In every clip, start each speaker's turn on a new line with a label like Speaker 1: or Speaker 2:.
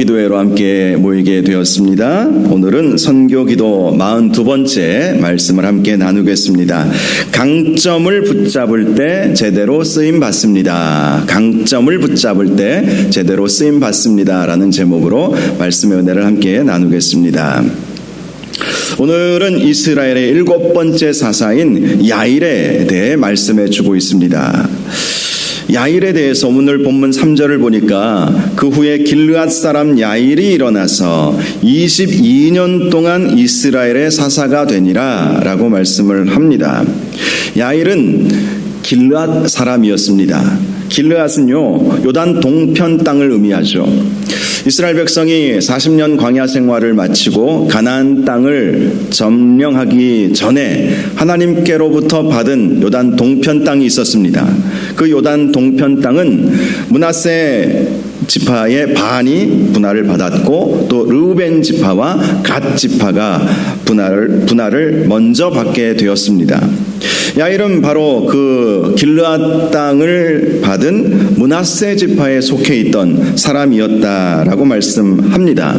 Speaker 1: 기도회로 함께 모이게 되었습니다. 오늘은 선교기도 42번째 말씀을 함께 나누겠습니다. 강점을 붙잡을 때 제대로 쓰임 받습니다. 강점을 붙잡을 때 제대로 쓰임 받습니다. 라는 제목으로 말씀의 은혜를 함께 나누겠습니다. 오늘은 이스라엘의 7번째 사사인 야일에 대해 말씀해 주고 있습니다. 야일에 대해서 오늘 본문 3절을 보니까 그 후에 길르앗 사람 야일이 일어나서 22년 동안 이스라엘의 사사가 되니라 라고 말씀을 합니다. 야일은 길르앗 사람이었습니다. 길르앗은요, 요단 동편 땅을 의미하죠. 이스라엘 백성이 40년 광야 생활을 마치고 가나안 땅을 점령하기 전에 하나님께로부터 받은 요단 동편 땅이 있었습니다. 그 요단 동편 땅은 므낫세 지파의 반이 분할을 받았고 또 르우벤 지파와 갓 지파가 분할을 먼저 받게 되었습니다. 야일은 바로 그 길르앗 땅을 받은 므낫세 지파에 속해 있던 사람이었다라고 말씀합니다.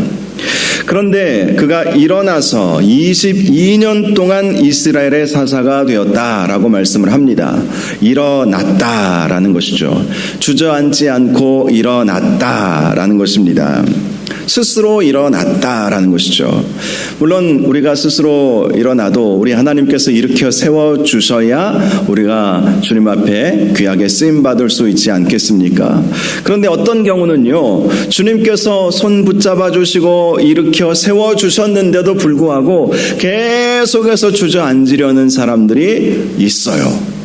Speaker 1: 그런데 그가 일어나서 22년 동안 이스라엘의 사사가 되었다라고 말씀을 합니다. 일어났다라는 것이죠. 주저앉지 않고 일어났다라는 것입니다. 스스로 일어났다라는 것이죠. 물론 우리가 스스로 일어나도 우리 하나님께서 일으켜 세워주셔야 우리가 주님 앞에 귀하게 쓰임받을 수 있지 않겠습니까? 그런데 어떤 경우는요, 주님께서 손 붙잡아 주시고 일으켜 세워주셨는데도 불구하고 계속해서 주저앉으려는 사람들이 있어요.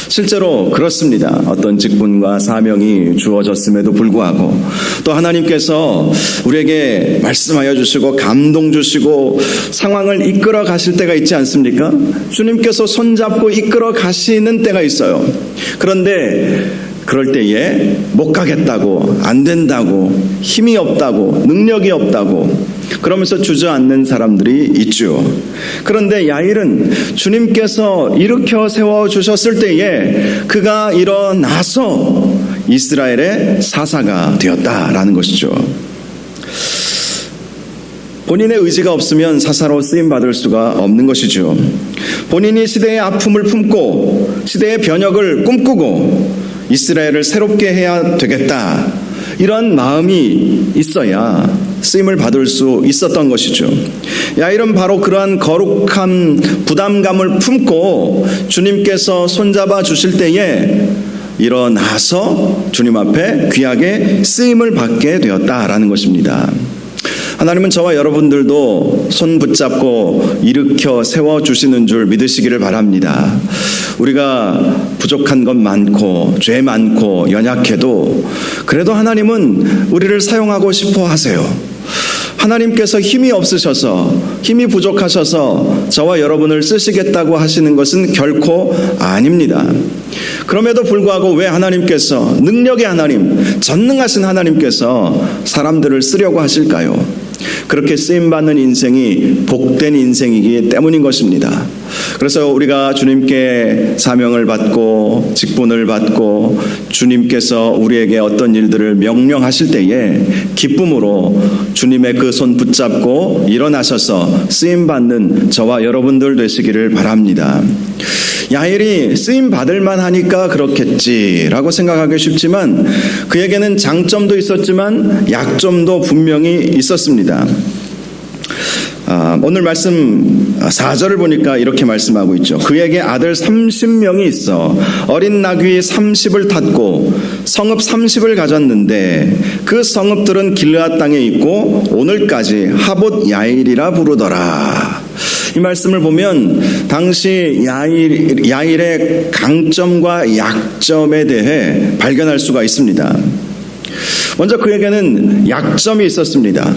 Speaker 1: 실제로 그렇습니다. 어떤 직분과 사명이 주어졌음에도 불구하고 또 하나님께서 우리에게 말씀하여 주시고 감동 주시고 상황을 이끌어 가실 때가 있지 않습니까? 주님께서 손잡고 이끌어 가시는 때가 있어요. 그런데 그럴 때에 못 가겠다고, 안 된다고, 힘이 없다고, 능력이 없다고 그러면서 주저앉는 사람들이 있죠. 그런데 야일은 주님께서 일으켜 세워주셨을 때에 그가 일어나서 이스라엘의 사사가 되었다라는 것이죠. 본인의 의지가 없으면 사사로 쓰임받을 수가 없는 것이죠. 본인이 시대의 아픔을 품고 시대의 변혁을 꿈꾸고 이스라엘을 새롭게 해야 되겠다, 이런 마음이 있어야 쓰임을 받을 수 있었던 것이죠. 야일은 바로 그러한 거룩한 부담감을 품고 주님께서 손잡아 주실 때에 일어나서 주님 앞에 귀하게 쓰임을 받게 되었다라는 것입니다. 하나님은 저와 여러분들도 손 붙잡고 일으켜 세워주시는 줄 믿으시기를 바랍니다. 우리가 부족한 것 많고 죄 많고 연약해도 그래도 하나님은 우리를 사용하고 싶어 하세요. 하나님께서 힘이 없으셔서, 힘이 부족하셔서 저와 여러분을 쓰시겠다고 하시는 것은 결코 아닙니다. 그럼에도 불구하고 왜 하나님께서, 능력의 하나님, 전능하신 하나님께서 사람들을 쓰려고 하실까요? 그렇게 쓰임받는 인생이 복된 인생이기 때문인 것입니다. 그래서 우리가 주님께 사명을 받고 직분을 받고 주님께서 우리에게 어떤 일들을 명령하실 때에 기쁨으로 주님의 그 손 붙잡고 일어나셔서 쓰임받는 저와 여러분들 되시기를 바랍니다. 야일이 쓰임받을 만하니까 그렇겠지라고 생각하기 쉽지만 그에게는 장점도 있었지만 약점도 분명히 있었습니다. 오늘 말씀 4절을 보니까 이렇게 말씀하고 있죠. 그에게 아들 30명이 있어 어린 나귀 30을 탔고 성읍 30을 가졌는데 그 성읍들은 길르앗 땅에 있고 오늘까지 하봇 야일이라 부르더라. 이 말씀을 보면 당시 야일의 강점과 약점에 대해 발견할 수가 있습니다. 먼저 그에게는 약점이 있었습니다.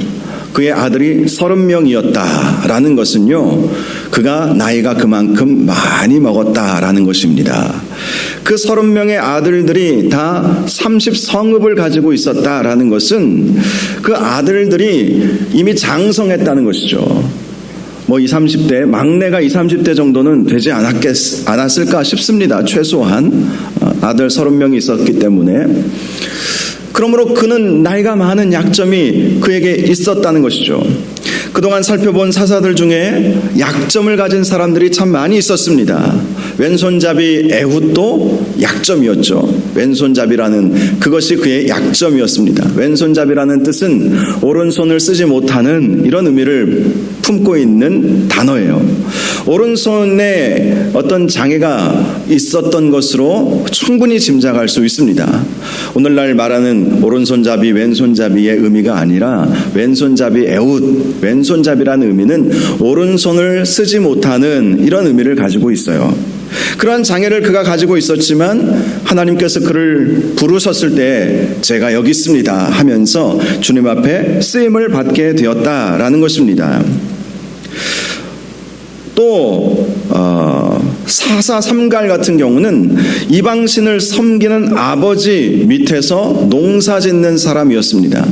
Speaker 1: 그의 아들이 30명이었다라는 것은요, 그가 나이가 그만큼 많이 먹었다라는 것입니다. 그 30명의 아들들이 다 30성읍을 가지고 있었다라는 것은 그 아들들이 이미 장성했다는 것이죠. 20, 30대, 막내가 20, 30대 정도는 되지 않았을까 싶습니다. 최소한 아들 30명이 있었기 때문에. 그러므로 그는 나이가 많은 약점이 그에게 있었다는 것이죠. 그동안 살펴본 사사들 중에 약점을 가진 사람들이 참 많이 있었습니다. 왼손잡이 에훗도 약점이었죠. 왼손잡이라는 그것이 그의 약점이었습니다. 왼손잡이라는 뜻은 오른손을 쓰지 못하는 이런 의미를 품고 있는 단어예요. 오른손에 어떤 장애가 있었던 것으로 충분히 짐작할 수 있습니다. 오늘날 말하는 오른손잡이, 왼손잡이의 의미가 아니라 왼손잡이 에훗, 왼손잡이라는 의미는 오른손을 쓰지 못하는 이런 의미를 가지고 있어요. 그러한 장애를 그가 가지고 있었지만 하나님께서 그를 부르셨을 때 제가 여기 있습니다 하면서 주님 앞에 쓰임을 받게 되었다라는 것입니다. 또 사사 삼갈 같은 경우는 이방신을 섬기는 아버지 밑에서 농사 짓는 사람이었습니다.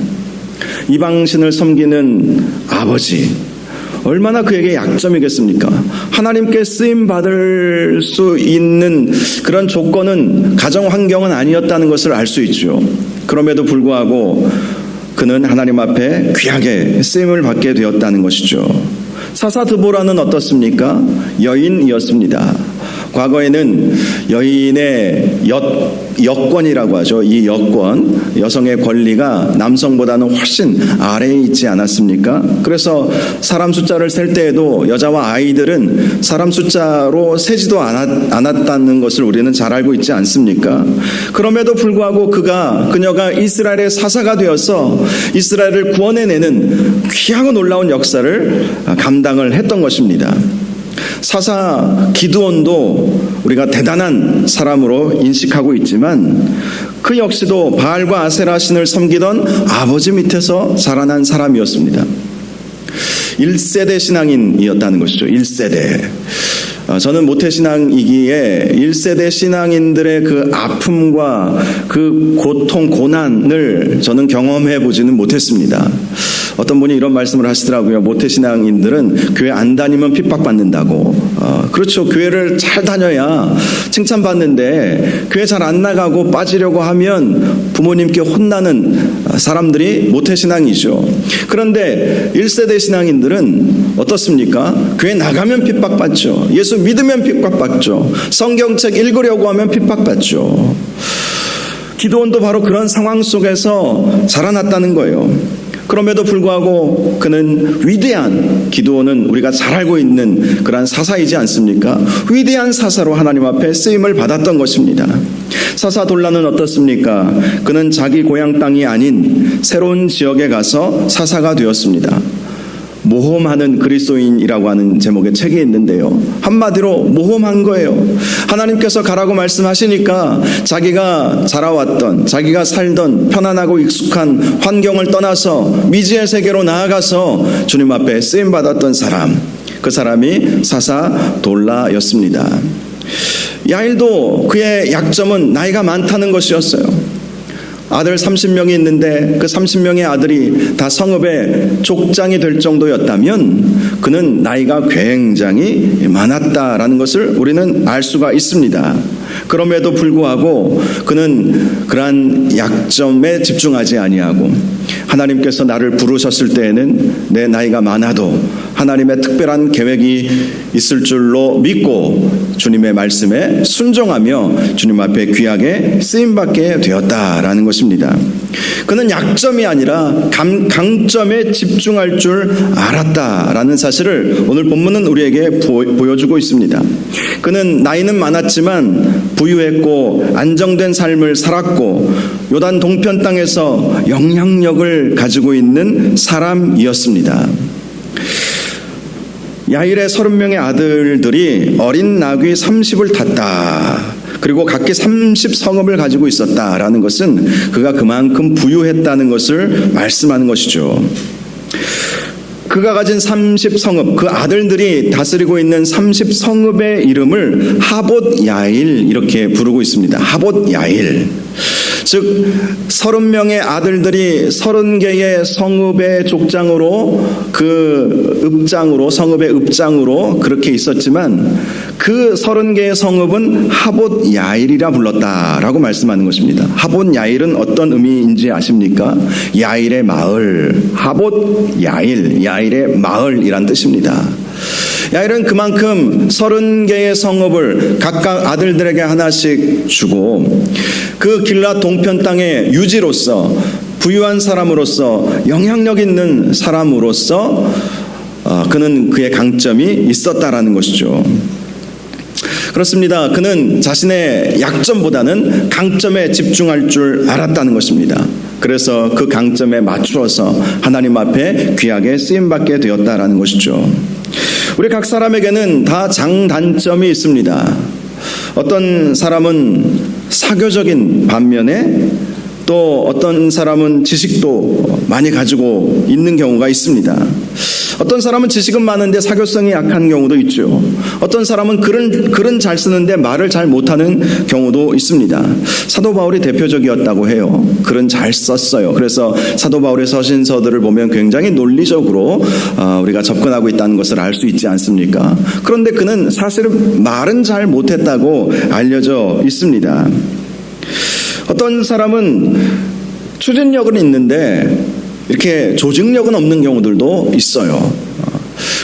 Speaker 1: 이방신을 섬기는 아버지, 얼마나 그에게 약점이겠습니까? 하나님께 쓰임 받을 수 있는 그런 조건은, 가정 환경은 아니었다는 것을 알 수 있죠. 그럼에도 불구하고 그는 하나님 앞에 귀하게 쓰임을 받게 되었다는 것이죠. 사사 드보라는 어떻습니까? 여인이었습니다. 과거에는 여인의 여권이라고 하죠. 이 여권, 여성의 권리가 남성보다는 훨씬 아래에 있지 않았습니까? 그래서 사람 숫자를 셀 때에도 여자와 아이들은 사람 숫자로 세지도 않았다는 것을 우리는 잘 알고 있지 않습니까? 그럼에도 불구하고 그녀가 이스라엘의 사사가 되어서 이스라엘을 구원해내는 귀하고 놀라운 역사를 감당을 했던 것입니다. 사사 기드온도 우리가 대단한 사람으로 인식하고 있지만 그 역시도 바알과 아세라 신을 섬기던 아버지 밑에서 자라난 사람이었습니다. 1세대 신앙인이었다는 것이죠. 1세대. 저는 모태신앙이기에 1세대 신앙인들의 그 아픔과 그 고통, 고난을 저는 경험해 보지는 못했습니다. 어떤 분이 이런 말씀을 하시더라고요. 모태신앙인들은 교회 안 다니면 핍박받는다고. 그렇죠. 교회를 잘 다녀야 칭찬받는데 교회 잘 안 나가고 빠지려고 하면 부모님께 혼나는 사람들이 모태신앙이죠. 그런데 1세대 신앙인들은 어떻습니까? 교회 나가면 핍박받죠. 예수 믿으면 핍박받죠. 성경책 읽으려고 하면 핍박받죠. 기드온도 바로 그런 상황 속에서 자라났다는 거예요. 그럼에도 불구하고 그는 위대한, 기드온은 우리가 잘 알고 있는 그러한 사사이지 않습니까? 위대한 사사로 하나님 앞에 쓰임을 받았던 것입니다. 사사 돌라는 어떻습니까? 그는 자기 고향 땅이 아닌 새로운 지역에 가서 사사가 되었습니다. 모험하는 그리스도인이라고 하는 제목의 책이 있는데요. 한마디로 모험한 거예요. 하나님께서 가라고 말씀하시니까 자기가 자라왔던, 자기가 살던 편안하고 익숙한 환경을 떠나서 미지의 세계로 나아가서 주님 앞에 쓰임받았던 사람, 그 사람이 사사 돌라였습니다. 야일도 그의 약점은 나이가 많다는 것이었어요. 아들 30명이 있는데 그 30명의 아들이 다 성읍의 족장이 될 정도였다면 그는 나이가 굉장히 많았다라는 것을 우리는 알 수가 있습니다. 그럼에도 불구하고 그는 그러한 약점에 집중하지 아니하고 하나님께서 나를 부르셨을 때에는 내 나이가 많아도 하나님의 특별한 계획이 있을 줄로 믿고 주님의 말씀에 순종하며 주님 앞에 귀하게 쓰임받게 되었다라는 것입니다. 그는 약점이 아니라 강점에 집중할 줄 알았다라는 사실을 오늘 본문은 우리에게 보여주고 있습니다. 그는 나이는 많았지만 부유했고 안정된 삶을 살았고 요단 동편 땅에서 영향력을 가지고 있는 사람이었습니다. 야일의 30명의 아들들이 어린 나귀 30을 탔다. 그리고 각기 30성읍을 가지고 있었다라는 것은 그가 그만큼 부유했다는 것을 말씀하는 것이죠. 그가 가진 30성읍, 그 아들들이 다스리고 있는 30성읍의 이름을 하봇 야일 이렇게 부르고 있습니다. 하봇 야일. 즉 30명의 아들들이 30개의 성읍의 족장으로 성읍의 읍장으로 그렇게 있었지만 그 30개의 성읍은 하봇 야일이라 불렀다라고 말씀하는 것입니다. 하봇 야일은 어떤 의미인지 아십니까? 야일의 마을, 하봇 야일, 야일의 마을이란 뜻입니다. 야일은 그만큼 30개의 성읍을 각각 아들들에게 하나씩 주고 그 길랏 동편 땅의 유지로서 부유한 사람으로서 영향력 있는 사람으로서 그는 그의 강점이 있었다라는 것이죠. 그렇습니다. 그는 자신의 약점보다는 강점에 집중할 줄 알았다는 것입니다. 그래서 그 강점에 맞추어서 하나님 앞에 귀하게 쓰임받게 되었다라는 것이죠. 우리 각 사람에게는 다 장단점이 있습니다. 어떤 사람은 사교적인 반면에 또 어떤 사람은 지식도 많이 가지고 있는 경우가 있습니다. 어떤 사람은 지식은 많은데 사교성이 약한 경우도 있죠. 어떤 사람은 글은 잘 쓰는데 말을 잘 못하는 경우도 있습니다. 사도 바울이 대표적이었다고 해요. 글은 잘 썼어요. 그래서 사도 바울의 서신서들을 보면 굉장히 논리적으로 우리가 접근하고 있다는 것을 알 수 있지 않습니까? 그런데 그는 사실은 말은 잘 못했다고 알려져 있습니다. 어떤 사람은 추진력은 있는데 이렇게 조직력은 없는 경우들도 있어요.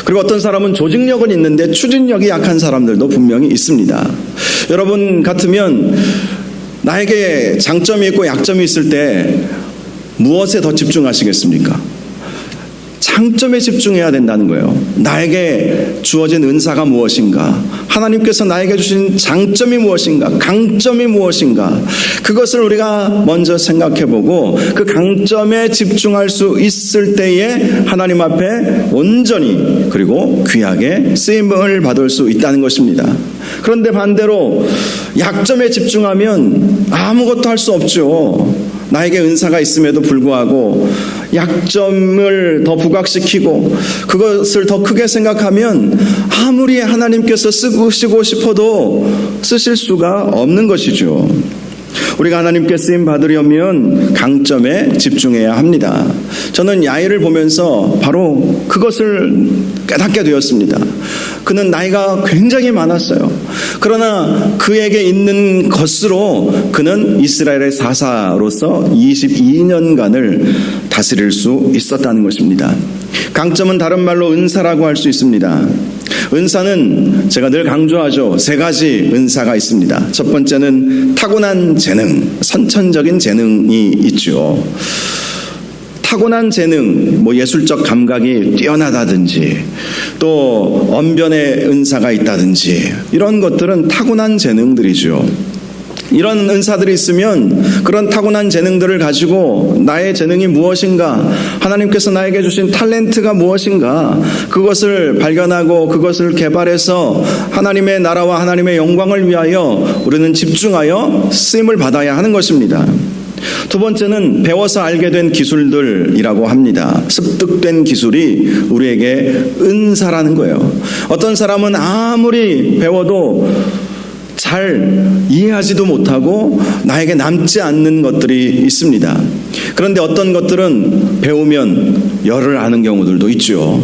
Speaker 1: 그리고 어떤 사람은 조직력은 있는데 추진력이 약한 사람들도 분명히 있습니다. 여러분 같으면 나에게 장점이 있고 약점이 있을 때 무엇에 더 집중하시겠습니까? 장점에 집중해야 된다는 거예요. 나에게 주어진 은사가 무엇인가? 하나님께서 나에게 주신 장점이 무엇인가? 강점이 무엇인가? 그것을 우리가 먼저 생각해보고 그 강점에 집중할 수 있을 때에 하나님 앞에 온전히 그리고 귀하게 쓰임을 받을 수 있다는 것입니다. 그런데 반대로 약점에 집중하면 아무것도 할 수 없죠. 나에게 은사가 있음에도 불구하고 약점을 더 부각시키고 그것을 더 크게 생각하면 아무리 하나님께서 쓰시고 싶어도 쓰실 수가 없는 것이죠. 우리가 하나님께 쓰임 받으려면 강점에 집중해야 합니다. 저는 야일을 보면서 바로 그것을 깨닫게 되었습니다. 그는 나이가 굉장히 많았어요. 그러나 그에게 있는 것으로 그는 이스라엘의 사사로서 22년간을 다스릴 수 있었다는 것입니다. 강점은 다른 말로 은사라고 할 수 있습니다. 은사는 제가 늘 강조하죠. 3가지 은사가 있습니다. 첫 번째는 타고난 재능, 선천적인 재능이 있죠. 타고난 재능, 예술적 감각이 뛰어나다든지 또 언변의 은사가 있다든지 이런 것들은 타고난 재능들이죠. 이런 은사들이 있으면 그런 타고난 재능들을 가지고 나의 재능이 무엇인가, 하나님께서 나에게 주신 탤런트가 무엇인가, 그것을 발견하고 그것을 개발해서 하나님의 나라와 하나님의 영광을 위하여 우리는 집중하여 쓰임을 받아야 하는 것입니다. 두 번째는 배워서 알게 된 기술들이라고 합니다. 습득된 기술이 우리에게 은사라는 거예요. 어떤 사람은 아무리 배워도 잘 이해하지도 못하고 나에게 남지 않는 것들이 있습니다. 그런데 어떤 것들은 배우면 열을 아는 경우들도 있죠.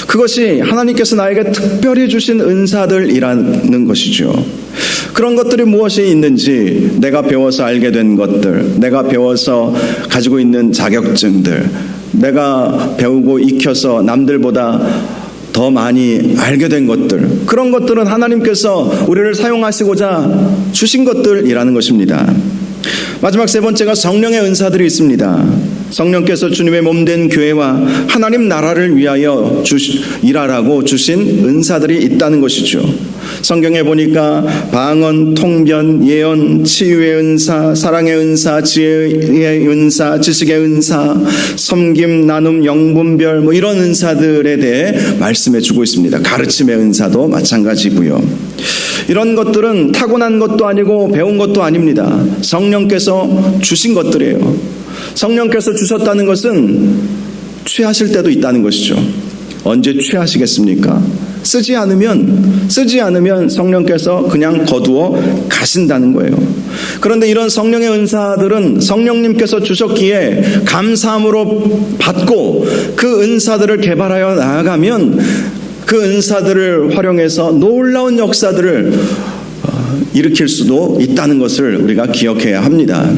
Speaker 1: 그것이 하나님께서 나에게 특별히 주신 은사들이라는 것이죠. 그런 것들이 무엇이 있는지, 내가 배워서 알게 된 것들, 내가 배워서 가지고 있는 자격증들, 내가 배우고 익혀서 남들보다 더 많이 알게 된 것들, 그런 것들은 하나님께서 우리를 사용하시고자 주신 것들이라는 것입니다. 마지막 3번째가 성령의 은사들이 있습니다. 성령께서 주님의 몸된 교회와 하나님 나라를 위하여 일하라고 주신 은사들이 있다는 것이죠. 성경에 보니까 방언, 통변, 예언, 치유의 은사, 사랑의 은사, 지혜의 은사, 지식의 은사, 섬김, 나눔, 영분별 이런 은사들에 대해 말씀해 주고 있습니다. 가르침의 은사도 마찬가지고요. 이런 것들은 타고난 것도 아니고 배운 것도 아닙니다. 성령께서 주신 것들이에요. 성령께서 주셨다는 것은 취하실 때도 있다는 것이죠. 언제 취하시겠습니까? 쓰지 않으면 성령께서 그냥 거두어 가신다는 거예요. 그런데 이런 성령의 은사들은 성령님께서 주셨기에 감사함으로 받고 그 은사들을 개발하여 나아가면 그 은사들을 활용해서 놀라운 역사들을 일으킬 수도 있다는 것을 우리가 기억해야 합니다.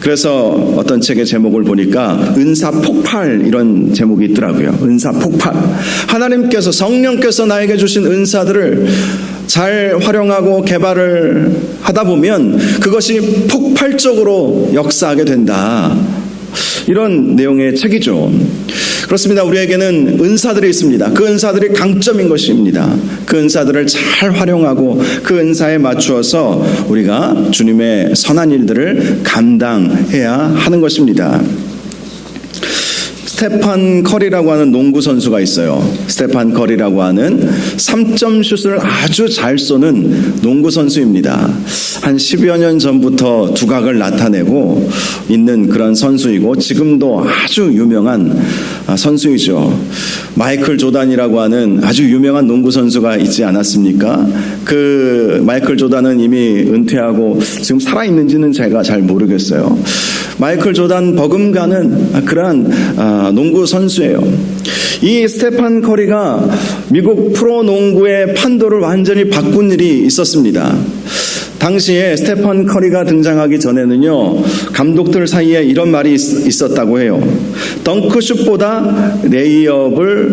Speaker 1: 그래서 어떤 책의 제목을 보니까 은사 폭발 이런 제목이 있더라고요. 은사 폭발. 하나님께서 성령께서 나에게 주신 은사들을 잘 활용하고 개발을 하다 보면 그것이 폭발적으로 역사하게 된다. 이런 내용의 책이죠. 그렇습니다. 우리에게는 은사들이 있습니다. 그 은사들이 강점인 것입니다. 그 은사들을 잘 활용하고 그 은사에 맞추어서 우리가 주님의 선한 일들을 감당해야 하는 것입니다. 스테판 커리라고 하는 농구 선수가 있어요. 스테판 커리라고 하는 3점 슛을 아주 잘 쏘는 농구 선수입니다. 한 10여 년 전부터 두각을 나타내고 있는 그런 선수이고 지금도 아주 유명한 선수이죠. 마이클 조단이라고 하는 아주 유명한 농구 선수가 있지 않았습니까? 그 마이클 조단은 이미 은퇴하고 지금 살아있는지는 제가 잘 모르겠어요. 마이클 조단 버금가는 그러한 농구 선수예요. 이 스테판 커리가 미국 프로농구의 판도를 완전히 바꾼 일이 있었습니다. 당시에 스테판 커리가 등장하기 전에는요, 감독들 사이에 이런 말이 있었다고 해요. 덩크슛보다 레이업을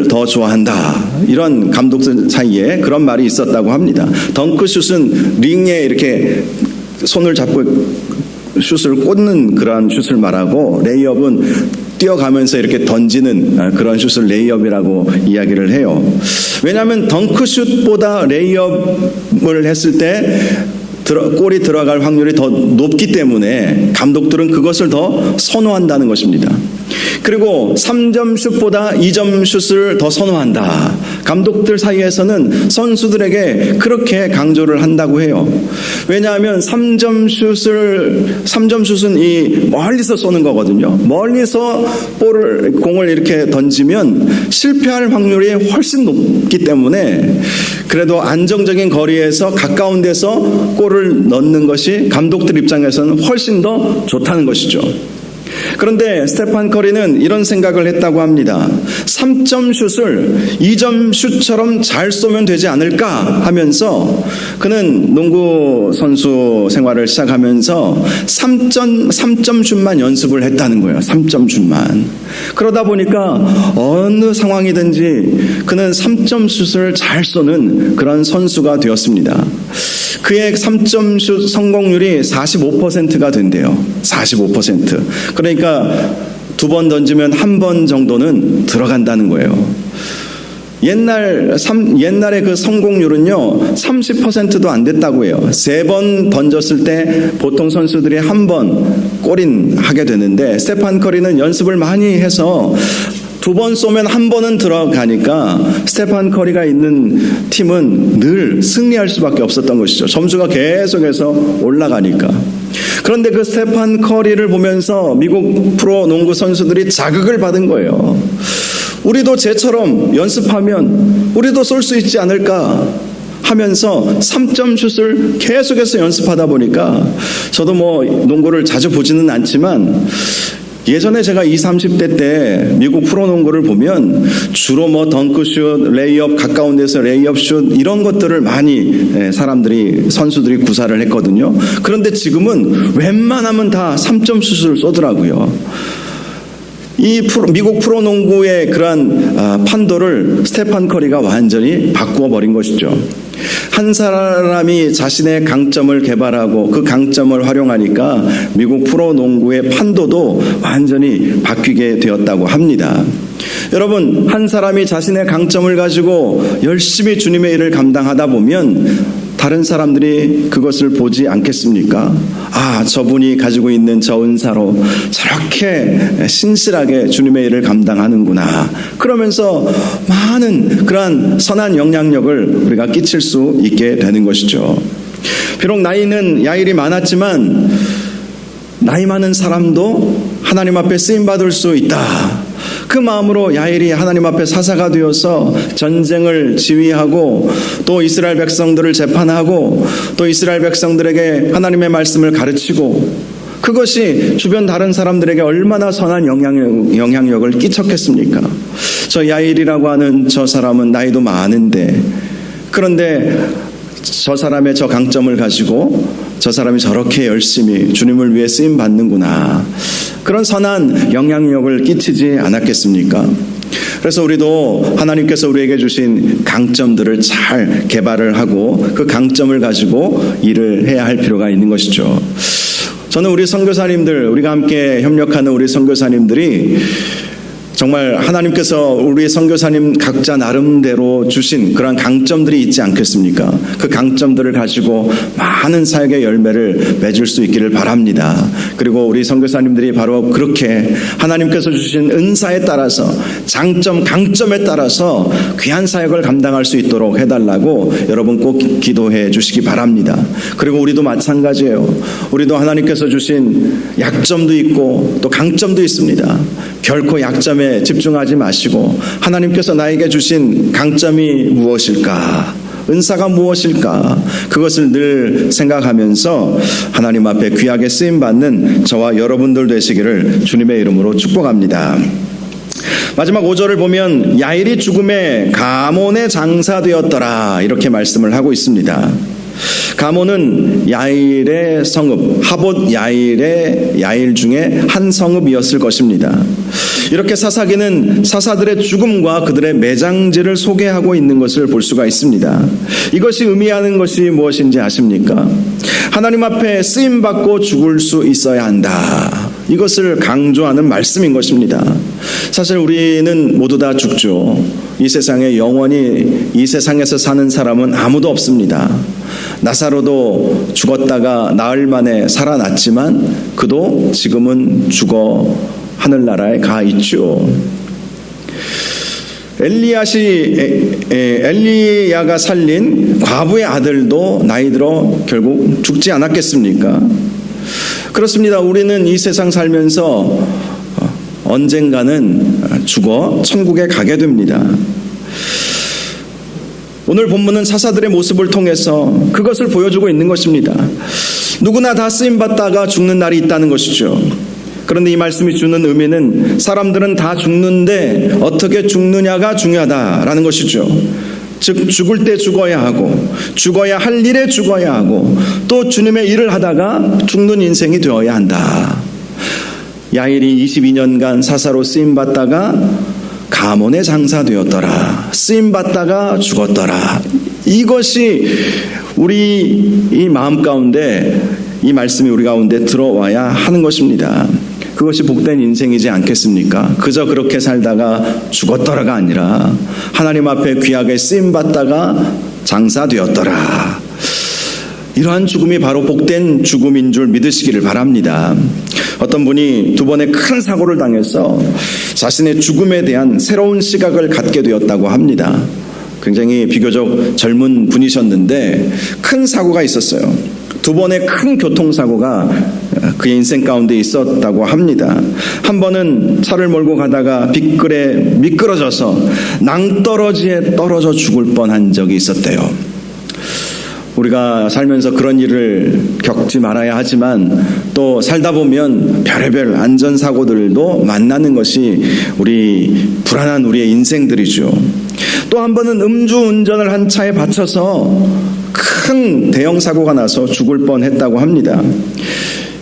Speaker 1: 더 좋아한다. 이런 감독들 사이에 그런 말이 있었다고 합니다. 덩크슛은 링에 이렇게 손을 잡고 슛을 꽂는 그런 슛을 말하고, 레이업은 뛰어가면서 이렇게 던지는 그런 슛을 레이업이라고 이야기를 해요. 왜냐하면 덩크슛보다 레이업을 했을 때 골이 들어갈 확률이 더 높기 때문에 감독들은 그것을 더 선호한다는 것입니다. 그리고 3점 슛보다 2점 슛을 더 선호한다. 감독들 사이에서는 선수들에게 그렇게 강조를 한다고 해요. 왜냐하면 3점 슛은 이 멀리서 쏘는 거거든요. 멀리서 공을 이렇게 던지면 실패할 확률이 훨씬 높기 때문에 그래도 안정적인 거리에서 가까운 데서 골을 넣는 것이 감독들 입장에서는 훨씬 더 좋다는 것이죠. 그런데 스테판 커리는 이런 생각을 했다고 합니다. 3점 슛을 2점 슛처럼 잘 쏘면 되지 않을까 하면서 그는 농구 선수 생활을 시작하면서 3점 슛만 연습을 했다는 거예요. 3점 슛만. 그러다 보니까 어느 상황이든지 그는 3점 슛을 잘 쏘는 그런 선수가 되었습니다. 그의 3점 슛 성공률이 45%가 된대요. 45%. 그러니까 2번 던지면 1번 정도는 들어간다는 거예요. 옛날에 그 성공률은요, 30%도 안 됐다고 해요. 3번 던졌을 때 보통 선수들이 1번 골인 하게 되는데, 스테판 커리는 연습을 많이 해서 2번 쏘면 1번은 들어가니까 스테판 커리가 있는 팀은 늘 승리할 수밖에 없었던 것이죠. 점수가 계속해서 올라가니까. 그런데 그 스테판 커리를 보면서 미국 프로 농구 선수들이 자극을 받은 거예요. 우리도 쟤처럼 연습하면 우리도 쏠 수 있지 않을까 하면서 3점 슛을 계속해서 연습하다 보니까, 저도 농구를 자주 보지는 않지만 예전에 제가 20, 30대 때 미국 프로농구를 보면 주로 덩크슛, 레이업, 가까운 데서 레이업 슛 이런 것들을 많이 선수들이 구사를 했거든요. 그런데 지금은 웬만하면 다 3점 슛을 쏘더라고요. 이 미국 프로농구의 그러한 판도를 스테판 커리가 완전히 바꾸어 버린 것이죠. 한 사람이 자신의 강점을 개발하고 그 강점을 활용하니까 미국 프로농구의 판도도 완전히 바뀌게 되었다고 합니다. 여러분, 한 사람이 자신의 강점을 가지고 열심히 주님의 일을 감당하다 보면 다른 사람들이 그것을 보지 않겠습니까? 아, 저분이 가지고 있는 저 은사로 저렇게 신실하게 주님의 일을 감당하는구나. 그러면서 많은 그러한 선한 영향력을 우리가 끼칠 수 있게 되는 것이죠. 비록 나이는 야일이 많았지만 나이 많은 사람도 하나님 앞에 쓰임받을 수 있다. 그 마음으로 야일이 하나님 앞에 사사가 되어서 전쟁을 지휘하고 또 이스라엘 백성들을 재판하고 또 이스라엘 백성들에게 하나님의 말씀을 가르치고 그것이 주변 다른 사람들에게 얼마나 선한 영향력을 끼쳤겠습니까? 저 야일이라고 하는 저 사람은 나이도 많은데 그런데 저 사람의 저 강점을 가지고 저 사람이 저렇게 열심히 주님을 위해 쓰임 받는구나. 그런 선한 영향력을 끼치지 않았겠습니까? 그래서 우리도 하나님께서 우리에게 주신 강점들을 잘 개발을 하고 그 강점을 가지고 일을 해야 할 필요가 있는 것이죠. 저는 우리 선교사님들, 우리가 함께 협력하는 우리 선교사님들이 정말 하나님께서 우리 선교사님 각자 나름대로 주신 그런 강점들이 있지 않겠습니까? 그 강점들을 가지고 많은 사역의 열매를 맺을 수 있기를 바랍니다. 그리고 우리 선교사님들이 바로 그렇게 하나님께서 주신 은사에 따라서 장점, 강점에 따라서 귀한 사역을 감당할 수 있도록 해달라고 여러분 꼭 기도해 주시기 바랍니다. 그리고 우리도 마찬가지예요. 우리도 하나님께서 주신 약점도 있고 또 강점도 있습니다. 결코 약점에 집중하지 마시고 하나님께서 나에게 주신 강점이 무엇일까? 은사가 무엇일까? 그것을 늘 생각하면서 하나님 앞에 귀하게 쓰임받는 저와 여러분들 되시기를 주님의 이름으로 축복합니다. 마지막 5절을 보면 야일이 죽음에 가몬의 장사되었더라 이렇게 말씀을 하고 있습니다. 가몬은 야일의 성읍, 하봇 야일의 야일 중에 한 성읍이었을 것입니다. 이렇게 사사기는 사사들의 죽음과 그들의 매장지를 소개하고 있는 것을 볼 수가 있습니다. 이것이 의미하는 것이 무엇인지 아십니까? 하나님 앞에 쓰임받고 죽을 수 있어야 한다. 이것을 강조하는 말씀인 것입니다. 사실 우리는 모두 다 죽죠. 이 세상에 영원히 이 세상에서 사는 사람은 아무도 없습니다. 나사로도 죽었다가 나흘 만에 살아났지만 그도 지금은 죽어 하늘나라에 가 있죠. 엘리야가 살린 과부의 아들도 나이 들어 결국 죽지 않았겠습니까? 그렇습니다. 우리는 이 세상 살면서 언젠가는 죽어 천국에 가게 됩니다. 오늘 본문은 사사들의 모습을 통해서 그것을 보여주고 있는 것입니다. 누구나 다 쓰임받다가 죽는 날이 있다는 것이죠. 그런데 이 말씀이 주는 의미는 사람들은 다 죽는데 어떻게 죽느냐가 중요하다라는 것이죠. 즉 죽을 때 죽어야 하고 죽어야 할 일에 죽어야 하고 또 주님의 일을 하다가 죽는 인생이 되어야 한다. 야일이 22년간 사사로 쓰임받다가 가몬의 장사되었더라. 쓰임받다가 죽었더라. 이것이 우리 이 마음 가운데 이 말씀이 우리 가운데 들어와야 하는 것입니다. 그것이 복된 인생이지 않겠습니까? 그저 그렇게 살다가 죽었더라가 아니라 하나님 앞에 귀하게 쓰임받다가 장사되었더라. 이러한 죽음이 바로 복된 죽음인 줄 믿으시기를 바랍니다. 어떤 분이 두 번의 큰 사고를 당해서 자신의 죽음에 대한 새로운 시각을 갖게 되었다고 합니다. 굉장히 비교적 젊은 분이셨는데 큰 사고가 있었어요. 두 번의 큰 교통사고가 그의 인생 가운데 있었다고 합니다. 한 번은 차를 몰고 가다가 빗글에 미끄러져서 낭떠러지에 떨어져 죽을 뻔한 적이 있었대요. 우리가 살면서 그런 일을 겪지 말아야 하지만 또 살다 보면 별의별 안전사고들도 만나는 것이 불안한 우리의 인생들이죠. 또 한 번은 음주운전을 한 차에 받쳐서 큰 대형사고가 나서 죽을 뻔했다고 합니다.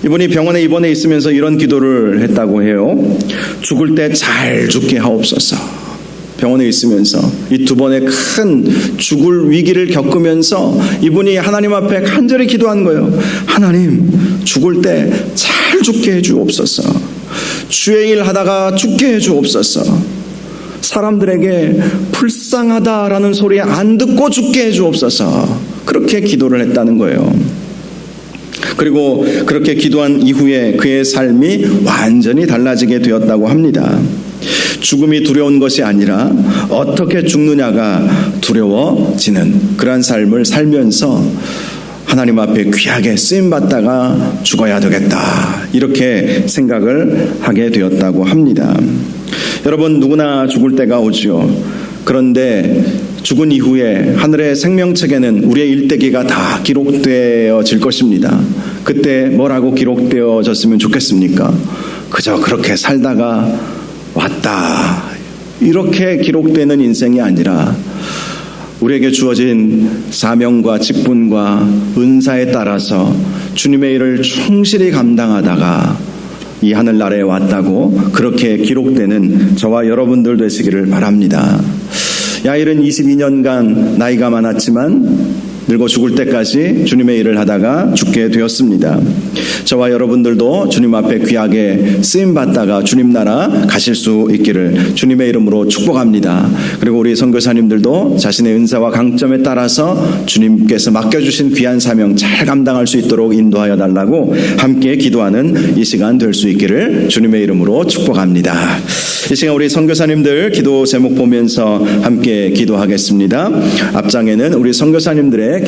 Speaker 1: 이분이 병원에 입원해 있으면서 이런 기도를 했다고 해요. 죽을 때 잘 죽게 하옵소서. 병원에 있으면서 이 두 번의 큰 죽을 위기를 겪으면서 이분이 하나님 앞에 간절히 기도한 거예요. 하나님, 죽을 때 잘 죽게 해주옵소서. 주의 일 하다가 죽게 해주옵소서. 사람들에게 불쌍하다라는 소리 안 듣고 죽게 해주옵소서. 그렇게 기도를 했다는 거예요. 그리고 그렇게 기도한 이후에 그의 삶이 완전히 달라지게 되었다고 합니다. 죽음이 두려운 것이 아니라 어떻게 죽느냐가 두려워지는 그러한 삶을 살면서 하나님 앞에 귀하게 쓰임받다가 죽어야 되겠다 이렇게 생각을 하게 되었다고 합니다. 여러분, 누구나 죽을 때가 오지요. 그런데 죽은 이후에 하늘의 생명책에는 우리의 일대기가 다 기록되어질 것입니다. 그때 뭐라고 기록되어졌으면 좋겠습니까? 그저 그렇게 살다가 왔다, 이렇게 기록되는 인생이 아니라 우리에게 주어진 사명과 직분과 은사에 따라서 주님의 일을 충실히 감당하다가 이 하늘나라에 왔다고 그렇게 기록되는 저와 여러분들 되시기를 바랍니다. 야일은 22년간 나이가 많았지만 늙어 죽을 때까지 주님의 일을 하다가 죽게 되었습니다. 저와 여러분들도 주님 앞에 귀하게 쓰임받다가 주님 나라 가실 수 있기를 주님의 이름으로 축복합니다. 그리고 우리 선교사님들도 자신의 은사와 강점에 따라서 주님께서 맡겨주신 귀한 사명 잘 감당할 수 있도록 인도하여 달라고 함께 기도하는 이 시간 될 수 있기를 주님의 이름으로 축복합니다. 이 시간 우리 선교사님들 기도 제목 보면서 함께 기도하겠습니다. 앞장에는 우리 선교사님들의